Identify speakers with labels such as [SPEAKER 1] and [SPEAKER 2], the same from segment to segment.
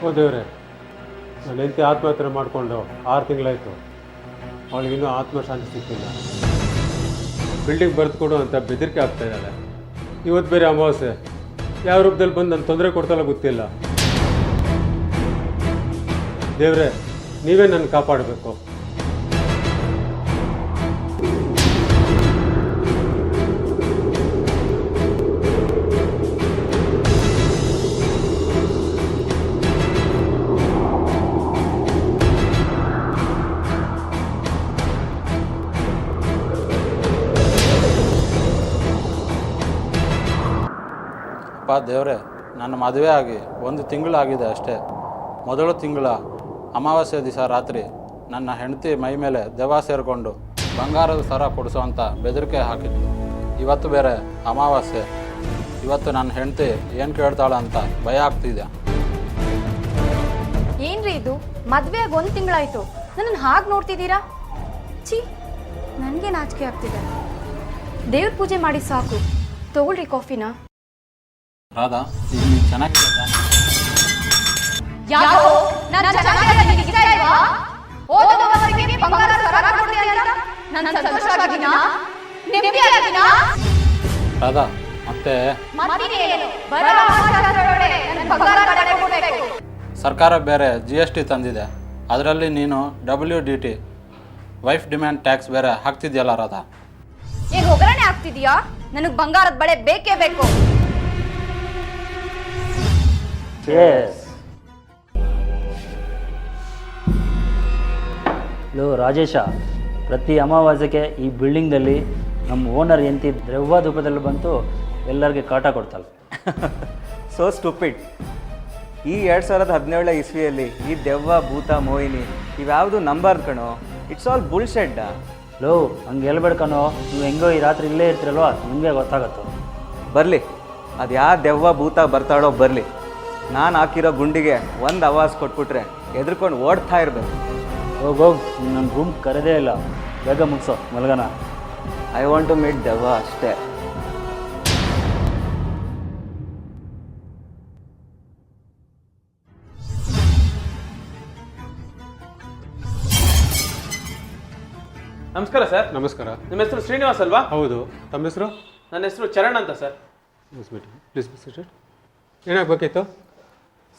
[SPEAKER 1] ಓ ದೇವ್ರೆ, ನನ್ನ ಹೆಂಡತಿ ಆತ್ಮಹತ್ಯೆ ಮಾಡಿಕೊಂಡು 6 ತಿಂಗಳಾಯಿತು. ಅವಳಿಗಿನ್ನೂ ಆತ್ಮಶಾಂತಿ ಸಿಕ್ಕಿಲ್ಲ. ಬಿಲ್ಡಿಂಗ್ ಬರೆದು ಕೊಡು ಅಂತ ಬೆದರಿಕೆ ಆಗ್ತಾ ಇದ್ದಾಳೆ. ಇವತ್ತು ಬೇರೆ ಅಮಾವಾಸ್ಯೆ. ಯಾವ ರೂಪದಲ್ಲಿ ಬಂದು ನನ್ನ ತೊಂದರೆ ಕೊಡ್ತಾರೋ ಗೊತ್ತಿಲ್ಲ. ದೇವ್ರೆ, ನೀವೇ ನನ್ನ ಕಾಪಾಡಬೇಕು.
[SPEAKER 2] ದೇವ್ರೆ, ನನ್ನ ಮದುವೆ ಆಗಿ 1 ತಿಂಗಳಾಗಿದೆ ಅಷ್ಟೇ. ಮೊದಲು ತಿಂಗಳ ಅಮಾವಾಸ್ಯೆ ದಿವಸ ರಾತ್ರಿ ನನ್ನ ಹೆಂಡತಿ ಮೈ ಮೇಲೆ ದೆವ್ವ ಸೇರಿಕೊಂಡು ಬಂಗಾರದ ಸರ ಕೊಡಿಸೋವಂಥ ಬೆದರಿಕೆ ಹಾಕಿದ್ಲು. ಇವತ್ತು ಬೇರೆ ಅಮಾವಾಸ್ಯೆ. ಇವತ್ತು ನನ್ನ ಹೆಂಡತಿ ಏನು ಕೇಳ್ತಾಳೆ ಅಂತ ಭಯ ಆಗ್ತಿದೆ.
[SPEAKER 3] ಏನ್ರಿ ಇದು? ಮದುವೆ ಆಗಿ 1 ತಿಂಗಳಾಯಿತು, ನನ್ನನ್ನು ಹಾಗೆ ನೋಡ್ತಿದ್ದೀರಾ? ಛೀ, ನನಗೆ ನಾಚಿಕೆ ಆಗ್ತಿದೆ. ದೇವ್ರ ಪೂಜೆ ಮಾಡಿ ಸಾಕು. ತಗೊಳ್ರಿ ಕಾಫಿನ.
[SPEAKER 2] ರಾಧಾ, ಈಗ ನೀನು ಚೆನ್ನಾಗಿದೆ. ರಾಧಾ, ಮತ್ತೆ ಸರ್ಕಾರ ಬೇರೆ GST ತಂದಿದೆ. ಅದರಲ್ಲಿ ನೀನು WDT ವೈಫ್ ಡಿಮ್ಯಾಂಡ್ ಟ್ಯಾಕ್ಸ್ ಬೇರೆ ಹಾಕ್ತಿದ್ಯಲ್ಲ ರಾಧಾ.
[SPEAKER 3] ಈಗ ಒಗ್ಗರಣೆ ಆಗ್ತಿದ್ಯಾ? ನನಗೆ ಬಂಗಾರದ ಬಳೆ ಬೇಕೇ ಬೇಕು.
[SPEAKER 4] ಲೋ ರಾಜೇಶ, ಪ್ರತಿ ಅಮಾವಾಸ್ಯೆಗೆ ಈ ಬಿಲ್ಡಿಂಗ್ದಲ್ಲಿ ನಮ್ಮ ಓನರ್ ಎಂತಿ ದ್ರವ್ಯ ರೂಪದಲ್ಲಿ ಬಂತು ಎಲ್ಲರಿಗೆ ಕಾಟ ಕೊಡ್ತಾಳೆ.
[SPEAKER 5] So stupid. ಈ 2017 ಇಸ್ವಿಯಲ್ಲಿ ಈ ದೆವ್ವ ಭೂತ ಮೋಹಿನಿ ಇವ್ಯಾವುದು ನಂಬಾರ್ದು ಕಣೋ. It's all ಬುಲ್ಶೆಡ್.
[SPEAKER 4] ಲೋ, ಹಂಗೆ ಹೇಳ್ಬೇಡ್ಕಣೋ. ನೀವು ಹೆಂಗೋ ಈ ರಾತ್ರಿ ಇಲ್ಲೇ ಇರ್ತೀರಲ್ವ, ನಿಮಗೆ ಗೊತ್ತಾಗತ್ತೋ.
[SPEAKER 5] ಬರಲಿ, ಅದು ಯಾವ ದೆವ್ವ ಭೂತ ಬರ್ತಾಳೋ ಬರಲಿ. ನಾನು ಹಾಕಿರೋ ಗುಂಡಿಗೆ 1 ಆವಾಜ್ ಕೊಟ್ಬಿಟ್ರೆ ಎದ್ರುಕೊಂಡು ಓಡ್ತಾ ಇರಬೇಕು.
[SPEAKER 4] ಹೋಗೋಗಿ, ನನ್ನ ರೂಮ್ ಕರೆದೇ ಇಲ್ಲ. ಬೇಗ ಮುಗಿಸೋ, ಮಲ್ಗನ.
[SPEAKER 5] ಐ ವಾಂಟ್ ಟು ಮೀಟ್ ದೆವ್ವ ಅಷ್ಟೇ.
[SPEAKER 6] ನಮಸ್ಕಾರ ಸರ್.
[SPEAKER 1] ನಮಸ್ಕಾರ.
[SPEAKER 6] ನಿಮ್ಮ ಹೆಸರು ಶ್ರೀನಿವಾಸ್ ಅಲ್ವಾ?
[SPEAKER 1] ಹೌದು. ತಮ್ಮ ಹೆಸರು?
[SPEAKER 6] ನನ್ನ ಹೆಸರು ಚರಣ್ ಅಂತ ಸರ್.
[SPEAKER 1] ಪ್ಲೀಸ್ ಏನಾಗಬೇಕಿತ್ತು?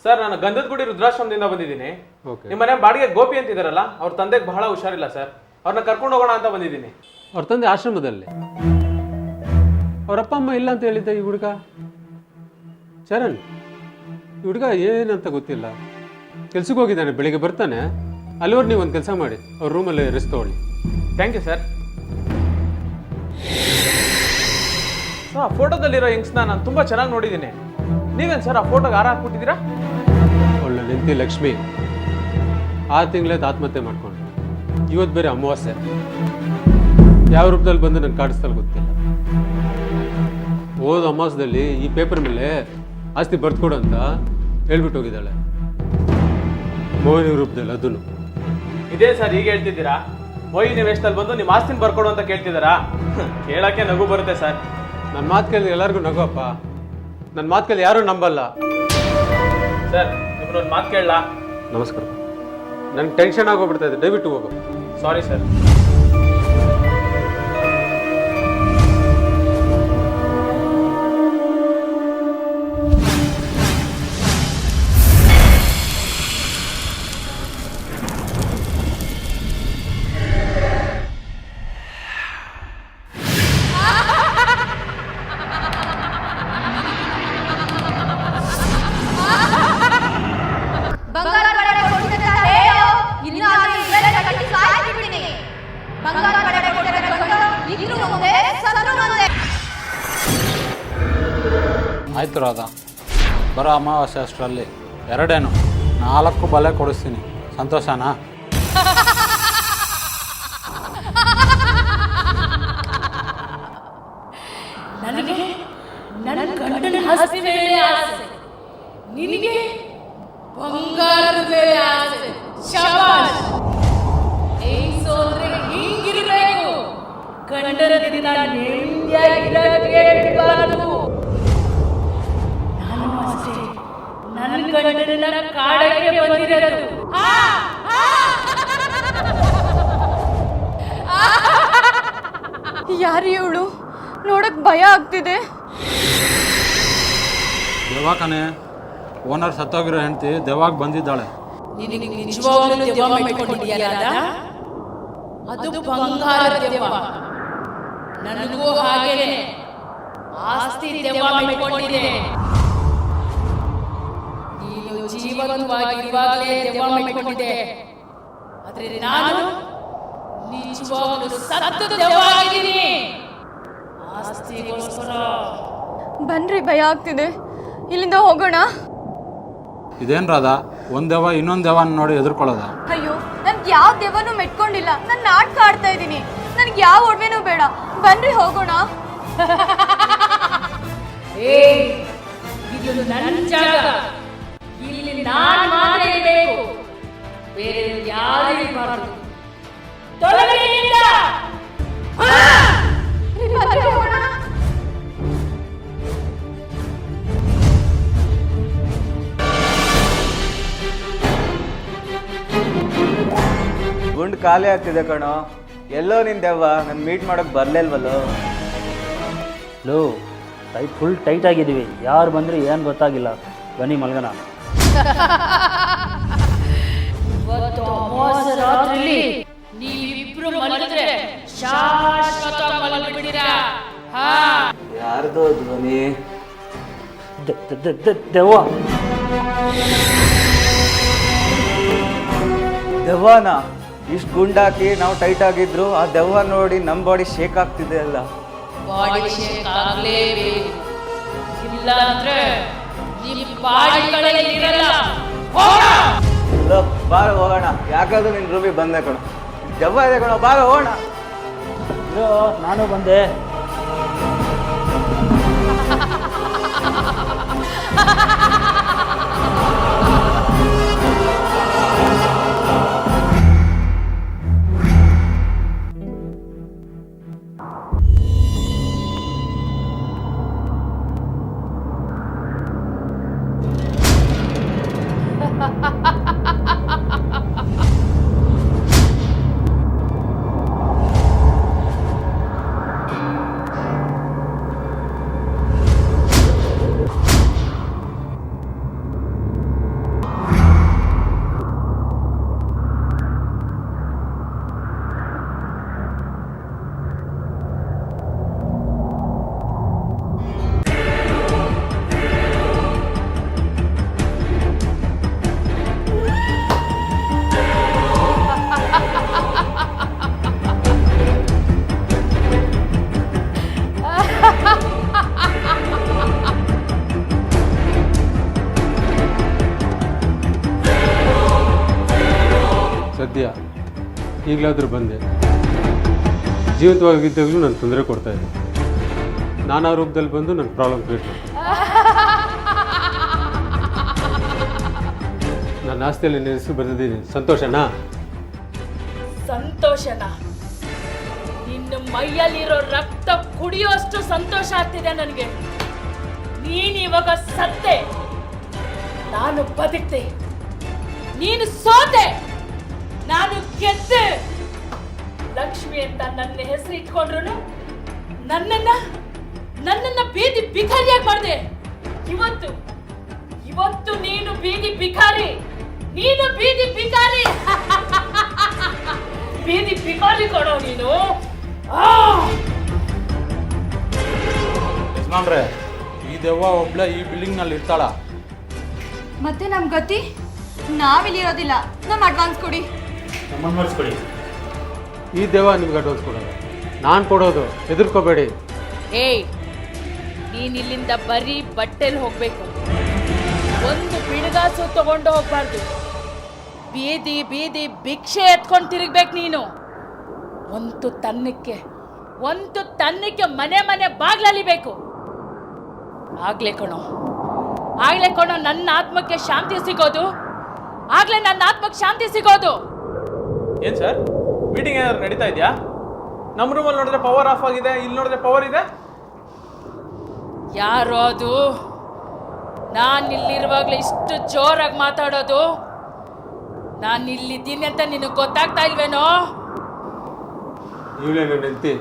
[SPEAKER 6] ಸರ್, ನಾನು ಗಂಧದಗುಡಿ ರುದ್ರಾಶ್ರಮದಿಂದ ಬಂದಿದ್ದೀನಿ. ನಿಮ್ಮ ಮನೆ ಬಾಡಿಗೆ ಗೋಪಿ ಅಂತಿದ್ದಾರಲ್ಲ, ಅವ್ರ ತಂದೆಗೆ ಬಹಳ ಹುಷಾರಿಲ್ಲ ಸರ್. ಅವ್ರನ್ನ ಕರ್ಕೊಂಡು ಹೋಗೋಣ ಅಂತ ಬಂದಿದ್ದೀನಿ.
[SPEAKER 1] ಅವ್ರ ತಂದೆ ಆಶ್ರಮದಲ್ಲಿ. ಅವ್ರ ಅಪ್ಪ ಅಮ್ಮ ಇಲ್ಲ ಅಂತ ಹೇಳಿದ್ದೆ ಈ ಹುಡುಗ. ಚರಣ್, ಈ ಹುಡುಗ ಏನಂತ ಗೊತ್ತಿಲ್ಲ. ಕೆಲ್ಸಕ್ಕೆ ಹೋಗಿದ್ದಾನೆ, ಬೆಳಿಗ್ಗೆ ಬರ್ತಾನೆ. ಅಲ್ಲಿವರೆಗೆ ನೀವು ಒಂದು ಕೆಲಸ ಮಾಡಿ, ಅವ್ರ ರೂಮಲ್ಲಿ ರೆಸ್ಟ್ ತೊಗೊಳ್ಳಿ.
[SPEAKER 6] Thank you sir. ಆ ಫೋಟೋದಲ್ಲಿರೋ ಯಂಗ್ಸ್ನ ನಾನು ತುಂಬ ಚೆನ್ನಾಗಿ ನೋಡಿದ್ದೀನಿ. ನೀವೇನು ಸರ್ ಆ ಫೋಟೋಗೆ ಹಾರ ಹಾಕ್ಬಿಟ್ಟಿದ್ದೀರಾ?
[SPEAKER 1] ಒಳ್ಳೆ ನಿಂತಿ ಲಕ್ಷ್ಮಿ 6 ತಿಂಗಳಾಯ್ತು ಆತ್ಮಹತ್ಯೆ ಮಾಡ್ಕೊಂಡು. ಇವತ್ತು ಬೇರೆ ಅಮಾವಾಸ್ಯೆ. ಯಾವ ರೂಪದಲ್ಲಿ ಬಂದು ನನ್ನ ಕಾಡಿಸ್ತಾಳೆ ಗೊತ್ತಿಲ್ಲ. ಹೋದ ಅಮಾವಾಸ್ಯದಲ್ಲಿ ಈ ಪೇಪರ್ ಮೇಲೆ ಆಸ್ತಿ ಬರ್ದ್ಕೊಡು ಅಂತ ಹೇಳ್ಬಿಟ್ಟು ಹೋಗಿದ್ದಾಳೆ. ಮೋಹಿನಿ ರೂಪದಲ್ಲಿ ಅದನ್ನು.
[SPEAKER 6] ಇದೇ ಸರ್ ಈಗ ಹೇಳ್ತಿದ್ದೀರಾ? ಮೋಹಿನಿ ವೇಷದಲ್ಲಿ ಬಂದು ನಿಮ್ಮ ಆಸ್ತಿನ ಬರ್ಕೊಡು ಅಂತ ಕೇಳ್ತಿದ್ದಾರಾ? ಕೇಳಕ್ಕೆ ನಗು ಬರುತ್ತೆ ಸರ್.
[SPEAKER 1] ನನ್ನ ಮಾತು ಕೇಳಿದ್ರೆ ಎಲ್ಲರಿಗೂ ನಗುವಪ್ಪ. ನನ್ನ ಮಾತು ಕೇಳಿ ಯಾರೂ ನಂಬಲ್ಲ.
[SPEAKER 6] ಸರ್, ನಿಮ್ಮನ್ನೊಂದು ಮಾತು ಕೇಳಲಾ?
[SPEAKER 1] ನಮಸ್ಕಾರ. ನನಗೆ ಟೆನ್ಷನ್ ಆಗೋಗ್ಬಿಡ್ತಾ ಇದೆ, ದಯವಿಟ್ಟು ಹೋಗು.
[SPEAKER 6] Sorry sir.
[SPEAKER 2] ಆಯ್ತು ರಾಧಾ, ಬರೋ ಅಮಾವಾಸ್ಯೆ ಅಷ್ಟರಲ್ಲಿ 4 ಬಲೆ ಕೊಡಿಸ್ತೀನಿ. ಸಂತೋಷನಾ?
[SPEAKER 7] ನನಗೆ ನನ್ನ ಗಂಡನ ಆಸ್ತಿ ಮೇಲೆ ಆಸೆ, ನಿನಗೆ ಬಂಗಾರದ ಮೇಲೆ ಆಸೆ. ಶಬಾಷ್. ಸೋದ್ರೆ ಹಿಂಗಿರ್ಬೇಕು. ಗಂಡನ ದಿನ ನೆಮ್ಮದಿಯಾಗಿರಬೇಕು. ನಾನು ಅಷ್ಟೇ ನನ್ನ ಗಂಡನ ಗಂಡನ ಕಾಡಕ್ಕೆ ಬಂದಿರೋದು.
[SPEAKER 3] ಯಾರು ಇವಳು? ನೋಡಕ್ ಭಯ ಆಗ್ತಿದೆ.
[SPEAKER 2] ದೆವ್ವಕನೆ, ಓನರ್ ಸತ್ತೋಗಿರೋ ಹೆಂಡತಿ ದೆವ್ವಾಗ ಬಂದಿದ್ದಾಳೆ.
[SPEAKER 7] ನಿನಗೆ ನಿಜವಾಗ್ಲೂ ದೆವ್ವ ಇಟ್ಕೊಂಡಿದ್ಯಲ್ಲ? ಅದು ಬಂಗಾರ ದೆವ್ವ. ನನಗೂ ಹಾಗೇನೆ ಆಸ್ತಿ ದೆವ್ವ ಇಟ್ಕೊಂಡಿದೆ. ನೀನು ಜೀವಂತವಾಗಿರುವಾಗಲೇ ದೆವ್ವ ಇಟ್ಕೊಂಡಿದೆ. ಆದ್ರೆ ನಾನು ನಿಜವಾಗ್ಲೂ ಸತ್ತ ದೆವ್ವ ಆಗಿದ್ದೀನಿ. ಆಸ್ತಿಗೋಸ್ಕರ.
[SPEAKER 3] ಬನ್ರಿ, ಭಯ ಆಗ್ತಿದೆ. ಇಲ್ಲಿಂದ ಹೋಗೋಣ.
[SPEAKER 2] ಇದೇನು ರಾಧಾ, ಒಂದು ದೆವ್ವ ಇನ್ನೊಂದು ದೆವ್ವನ ನೋಡಿ ಎದುರ್ಕೊಳ್ಳೋದ?
[SPEAKER 3] ಅಯ್ಯೋ, ನನ್ಗೆ ಯಾವ ದೆವ್ವನೂ ಮೆಟ್ಕೊಂಡಿಲ್ಲ. ನಾನು ನಾಟಕ ಆಡ್ತಾ ಇದ್ದೀನಿ. ನನಗೆ ಯಾವ ಒಡವೆನೂ ಬೇಡ. ಬನ್ರಿ ಹೋಗೋಣ.
[SPEAKER 7] ಇದು ನನ್ನ ಜಾಗ. ಇಲ್ಲಿ ನಾನು ಮಾತ್ರ ಇರಬೇಕು, ಬೇರೆ ಯಾರು ಇರಬಾರ್ದು. ತೊಲಗಿ ಇಲ್ಲಿಂದ.
[SPEAKER 3] ಬನ್ರಿ ಹೋಗೋಣ.
[SPEAKER 5] ಗುಂಡು ಖಾಲಿ ಆಗ್ತಿದೆ ಕಣೋ. ಎಲ್ಲೋ ನಿನ್ ದೆವ್ವ ನನ್ನ ಮೀಟ್ ಮಾಡೋಕೆ ಬರ್ಲಿಲ್ವಲ್ಲೋ?
[SPEAKER 4] ಲೋ, ಫುಲ್ ಟೈಟ್ ಆಗಿದ್ದೀವಿ. ಯಾರು ಬಂದರೂ ಏನು ಗೊತ್ತಾಗಿಲ್ಲ. ಬನ್ನಿ ಮಲ್ಗನ.
[SPEAKER 7] ಇವತ್ತು ಅಮಾವಾಸ್ಯೆ ರಾತ್ರಿಲಿ ನೀವಿಬ್ರು ಮಲಗಿದ್ರೆ ಶಾಶ್ವತ ಮಲಗಿಬಿಡ್ತೀರಾ.
[SPEAKER 5] ಯಾರ್ದೋ ಧ್ವನಿ?
[SPEAKER 4] ದೆವ್ವ.
[SPEAKER 5] ದೆವ್ವನ ಇಷ್ಟು ಗುಂಡಾಕಿ ನಾವು ಟೈಟ್ ಆಗಿದ್ರು, ಆ ದೆವ್ವ ನೋಡಿ ನಮ್ಮ ಬಾಡಿ ಶೇಕ್ ಆಗ್ತಿದೆ ಅಲ್ಲ.
[SPEAKER 7] ಬಾಡಿ ಶೇಕ್ ಆಗ್ಲೇಬೇಕು. ಇಲ್ಲ ಅಂದ್ರೆ ನಿಮ್ ಬಾಡಿಗಳೇ ಇರಲ್ಲ.
[SPEAKER 5] ಬಾರ ಹೋಗೋಣ. ಯಾಕಾದ್ರೂ ನಿನ್ ರೂಮಿಗೆ ಬಂದೆ ಕಣೋ. ದೆವ್ವ ಇದೆ ಕಣೋ, ಬಾರ ಹೋಗೋಣ.
[SPEAKER 4] ನಾನು ಬಂದೆ.
[SPEAKER 1] ಸದ್ಯ ಈಗಲಾದರೂ ಬಂದೆ. ಜೀವಂತವಾಗಿದ್ದಾಗಲೂ ನಾನು ತೊಂದರೆ ಕೊಡ್ತಾ ಇದ್ದೆ. ನಾನಾ ರೂಪದಲ್ಲಿ ಬಂದು ನನ್ನ ಪ್ರಾಬ್ಲಮ್ ಕ್ರಿಯೇಟ್ ಮಾಡ್ತೀನಿ. ನನ್ನ ಆಸ್ತಿಯಲ್ಲಿ ನನ್ನ ಹೆಸರು ಬರೆದಿದ್ದೀನಿ. ಸಂತೋಷನಾ?
[SPEAKER 7] ಸಂತೋಷನ? ನಿನ್ನ ಮೈಯಲ್ಲಿರೋ ರಕ್ತ ಕುಡಿಯೋಷ್ಟು ಸಂತೋಷ ಆಗ್ತಿದೆ ನನಗೆ. ನೀನು ಇವಾಗ ಸತ್ತೆ, ನಾನು ಬದುಕ್ತೆ. ನೀನು ಸೋತೆ, ನಾನು ಗೆದ್ದೆ. ಲಕ್ಷ್ಮಿ ಅಂತ ನನ್ನ ಹೆಸರು ಇಟ್ಕೊಂಡ್ರು ನನ್ನನ್ನ ಬೀದಿ ಭಿಕಾರಿಯಾಗಿ ಮಾಡಿದೆ. ಇವತ್ತು ನೀನು ಬೀದಿ ಭಿಕಾರಿ. ನೀನು ಬೀದಿ ಭಿಕಾರಿ. ಬೀದಿ ಭಿಕಾರಿ ಕೊಡೋ ನೀನು.
[SPEAKER 2] ಯಜಮಾನ್ರೆ, ಈ ದೆವ್ವ ಒಬ್ಳೆ ಈ ಬಿಲ್ಡಿಂಗ್ನಲ್ಲಿ ಇರ್ತಾಳ?
[SPEAKER 3] ಮತ್ತೆ ನಮ್ ಗತಿ? ನಾವಿಲ್ಲಿರೋದಿಲ್ಲ. ನಮ್ಮ ಅಡ್ವಾನ್ಸ್ ಕೊಡಿ.
[SPEAKER 4] ನಮ್ಮನ್ನು ಮಾಡಿಸ್ಕೊಡಿ.
[SPEAKER 1] ಈ ದೆವ್ವ ನಿಮ್ಗೆ ಅಡ್ವಾನ್ಸ್ ಕೊಡೋದು, ನಾನು ಕೊಡೋದು. ಹೆದರ್ಕೋಬೇಡಿ.
[SPEAKER 7] ಏಯ್, ನೀನ್ ಇಲ್ಲಿಂದ ಬರೀ ಬಟ್ಟೆಲಿ ಹೋಗ್ಬೇಕು. ಒಂದು ಬಿಡುಗಾಸು ತಗೊಂಡು ಹೋಗ್ಬಾರ್ದು. ಬೀದಿ ಬೀದಿ ಭಿಕ್ಷೆ ಎತ್ಕೊಂಡು ತಿರುಗ್ಬೇಕು ನೀನು. ಒಂದು ತನ್ನಕ್ಕೆ ಮನೆ ಮನೆ ಬಾಗ್ಲಲಿಬೇಕು. ಆಗ್ಲೇ ಕಣೋ ನನ್ನ ಆತ್ಮಕ್ಕೆ ಶಾಂತಿ ಸಿಗೋದು. ಆಗ್ಲೇ ನನ್ನ ಆತ್ಮಕ್ಕೆ ಶಾಂತಿ ಸಿಗೋದು.
[SPEAKER 6] ಏನ್ ಸರ್, ಮೀಟಿಂಗ್ ಏನಾದ್ರು ನಡೀತಾ ಇದೆಯಾ? ನಮ್ಮ ರೂಮಲ್ಲಿ ನೋಡಿದ್ರೆ ಪವರ್ ಆಫ್ ಆಗಿದೆ, ಇಲ್ಲಿ ನೋಡಿದ್ರೆ ಪವರ್ ಇದೆ.
[SPEAKER 7] ಯಾರು ಅದು? ನಾನು ಇಲ್ಲಿರುವಾಗಲೇ ಇಷ್ಟು ಜೋರಾಗಿ ಮಾತಾಡೋದು? ನಾನು ಇಲ್ಲಿದ್ದೀನಿ ಅಂತ ನಿನಗೆ ಗೊತ್ತಾಗ್ತಾ ಇಲ್ವೇನೋ?
[SPEAKER 1] ಇವಳೇ ನನ್ನ ಹೆಂಡತಿ,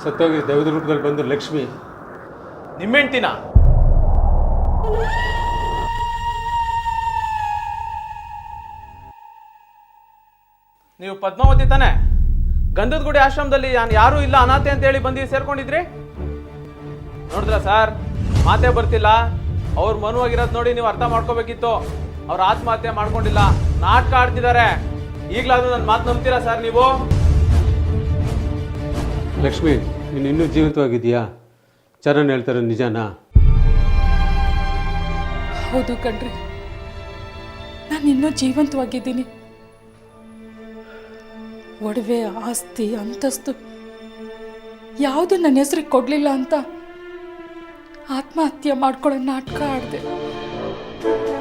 [SPEAKER 1] ಸತ್ತೋಗಿ ದೈವದ ರೂಪದಲ್ಲಿ ಬಂದು ಲಕ್ಷ್ಮಿ.
[SPEAKER 6] ನಿಮ್ಮ ಹೆಂಡ್ತಿನ? ನೀವು ಪದ್ಮಾವತಿ ತಾನೆ? ಗಂಧದ ಗುಡಿ ಆಶ್ರಮದಲ್ಲಿ ನಾನು ಯಾರೂ ಇಲ್ಲ ಅನಾಥೆ ಅಂತ ಹೇಳಿ ಬಂದು ಸೇರ್ಕೊಂಡಿದ್ರಿ. ನೋಡಿದ್ರ ಸರ್, ಮಾತೇ ಬರ್ತಿಲ್ಲ. ಅವ್ರು ಮನುವಾಗಿರೋದು ನೋಡಿ ನೀವು ಅರ್ಥ ಮಾಡ್ಕೋಬೇಕಿತ್ತು. ಅವ್ರು ಆತ್ಮಹತ್ಯೆ ಮಾಡ್ಕೊಂಡಿಲ್ಲ, ನಾಟಕ ಆಡ್ತಿದ್ದಾರೆ. ಈಗಲಾದ್ರೂ ನನ್ನ ಮಾತು ನಂಬ್ತೀರಾ ಸರ್ ನೀವು?
[SPEAKER 1] ಲಕ್ಷ್ಮಿ, ನೀನು ಇನ್ನೂ ಜೀವಂತವಾಗಿದೆಯಾ? ಚರಣ್ ಹೇಳ್ತಾರೆ ನಿಜನಾ?
[SPEAKER 7] ಹೌದು ಕಣ್ರಿ, ನಾನು ಇನ್ನೂ ಜೀವಂತವಾಗಿದ್ದೀನಿ. ಒಡವೆ, ಆಸ್ತಿ, ಅಂತಸ್ತು ಯಾವುದು ನನ್ನ ಹೆಸರಿಗೆ ಕೊಡಲಿಲ್ಲ ಅಂತ ಆತ್ಮಹತ್ಯೆ ಮಾಡ್ಕೊಳ್ಳೋ ನಾಟಕ ಆಡಿದೆ.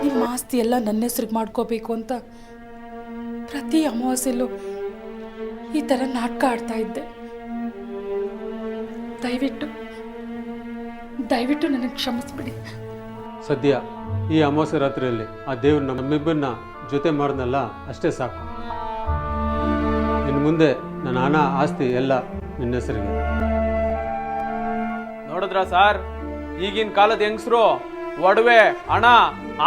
[SPEAKER 7] ನಿಮ್ಮ ಆಸ್ತಿ ಎಲ್ಲ ನನ್ನ ಹೆಸ್ರಿಗೆ ಮಾಡ್ಕೋಬೇಕು ಅಂತ ಪ್ರತಿ ಅಮಾವಾಸ್ಯೆಲ್ಲೂ ಈ ಥರ ನಾಟಕ ಆಡ್ತಾ ಇದ್ದೆ. ದಯವಿಟ್ಟು ನನಗೆ ಕ್ಷಮಿಸ್ಬಿಡಿ.
[SPEAKER 1] ಸದ್ಯ ಈ ಅಮಾವಾಸ್ಯೆ ರಾತ್ರಿಯಲ್ಲಿ ಆ ದೇವ್ರು ನಮ್ಮಿಬ್ಬರನ್ನ ಜೊತೆ ಮಾಡಿದ್ನಲ್ಲ, ಅಷ್ಟೇ ಸಾಕು. ಇನ್ನು ಮುಂದೆ ನನ್ನ ಹಣ, ಆಸ್ತಿ ಎಲ್ಲ ನಿನ್ನ ಹೆಸರಿಗೆ.
[SPEAKER 6] ನೋಡಿದ್ರ ಸರ್, ಈಗಿನ ಕಾಲದ ಹೆಂಗಸರು ಒಡವೆ, ಹಣ,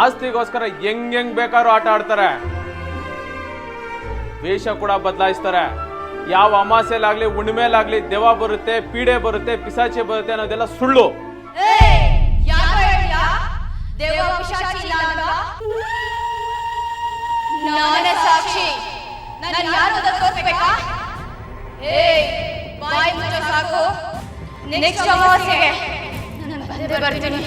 [SPEAKER 6] ಆಸ್ತಿಗೋಸ್ಕರ ಹೆಂಗ್ ಬೇಕಾದ್ರೂ ಆಟ ಆಡ್ತಾರೆ. ವೇಷ ಕೂಡ ಬದಲಾಯಿಸ್ತಾರೆ. ಯಾವ ಅಮಾಸೆಲಾಗ್ಲಿ ಹುಣ್ಣಿಮೆಲಾಗ್ಲಿ ದೆವ್ವ ಬರುತ್ತೆ, ಪೀಡೆ ಬರುತ್ತೆ, ಪಿಸಾಚಿ ಬರುತ್ತೆ ಅನ್ನೋದೆಲ್ಲ ಸುಳ್ಳು.
[SPEAKER 3] ನಾನೇ ಸಾಕ್ಷಿ. ನಾನು ಯಾರು ಅಂತ ತೋರಿಸ್ಬೇಕಾ? ಬಾಯಿ ಮುಚ್ಚೋ ಸಾಕು. ನೆಕ್ಸ್ಟ್ ಅಮಾವಾಸ್ಯೆಗೆ ನಾನು ಬಂದೇ ಬರ್ತೀನಿ.